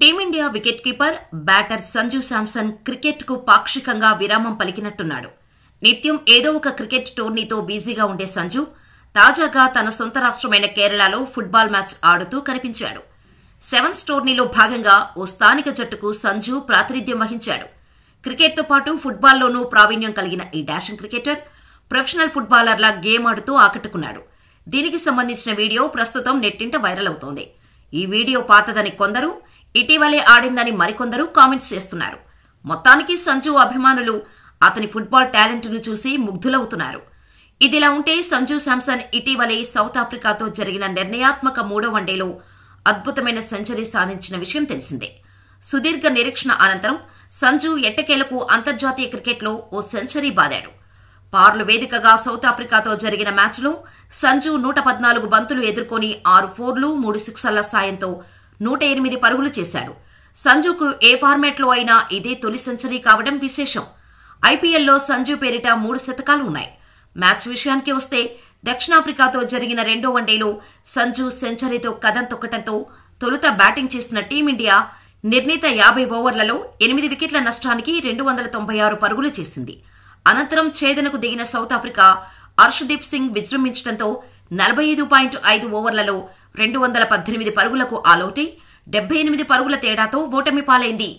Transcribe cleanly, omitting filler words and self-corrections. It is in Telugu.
Team India wicket keeper batter Sanju Samson cricket కు పాక్షికంగా విరామం పలికినట్టున్నాడు. నిత్యం ఏదో ఒక క్రికెట్ టోర్నీతో బిజీగా ఉండే సంజు తాజాగా తన సొంత రాష్ట్రమైన కేరళలో ఫుట్బాల్ మ్యాచ్ ఆడుతూ కనిపించాడు. సెవెన్స్ టోర్నీలో భాగంగా ఓ స్థానిక జట్టుకు సంజు ప్రాతినిధ్యం వహించాడు. క్రికెట్తో పాటు ఫుట్బాల్లోనూ ప్రావీణ్యం కలిగిన ఈ డాషింగ్ క్రికెటర్ ప్రొఫెషనల్ ఫుట్బాలర్లా గేమ్ ఆడుతూ ఆకట్టుకున్నాడు. దీనికి సంబంధించిన వీడియో ప్రస్తుతం నెట్టింట వైరల్ అవుతోంది. ఈ వీడియో పాతదని కొందరు, ఇటీవలే ఆడిందని మరికొందరు కామెంట్స్ చేస్తున్నారు. మొత్తానికి సంజు అభిమానులు అతని ఫుట్బాల్ టాలెంట్ను చూసి ముగ్ధులవుతున్నారు. ఇదిలా ఉంటే సంజు శాంసన్ ఇటీవలే సౌత్ ఆఫ్రికాతో జరిగిన నిర్ణయాత్మక 3వ వన్డేలో అద్భుతమైన సెంచరీ సాధించిన విషయం తెలిసిందే. సుదీర్ఘ నిరీక్షణ అనంతరం సంజు ఎట్టకేలకు అంతర్జాతీయ క్రికెట్లో ఓ సెంచరీ బాదాడు. పార్లు వేదికగా సౌత్ ఆఫ్రికాతో జరిగిన మ్యాచ్లో సంజు 114 బంతులు ఎదుర్కొని 6 ఫోర్లు 3 సిక్సర్ల సాయంతో 108 పరుగులు చేశాడు. సంజుకు ఏ ఫార్మాట్లో అయినా ఇదే తొలి సెంచరీ కావడం విశేషం. ఐపీఎల్లో సంజు పేరిట 3 శతకాలు ఉన్నాయి. మ్యాచ్ విషయానికి వస్తే దక్షిణాఫ్రికాతో జరిగిన 2వ వన్డేలో సంజు సెంచరీతో కదం తొక్కడంతో తొలుత బ్యాటింగ్ చేసిన టీమిండియా నిర్ణీత 50 ఓవర్లలో 8 వికెట్ల నష్టానికి 296 పరుగులు చేసింది. అనంతరం ఛేదనకు దిగిన సౌత్ ఆఫ్రికా అర్షదీప్ సింగ్ విజృంభించడంతో 45.5 ఓవర్లలో 218 పరుగులకు ఆలౌటై 78 పరుగుల తేడాతో ఓటమి పాలైంది.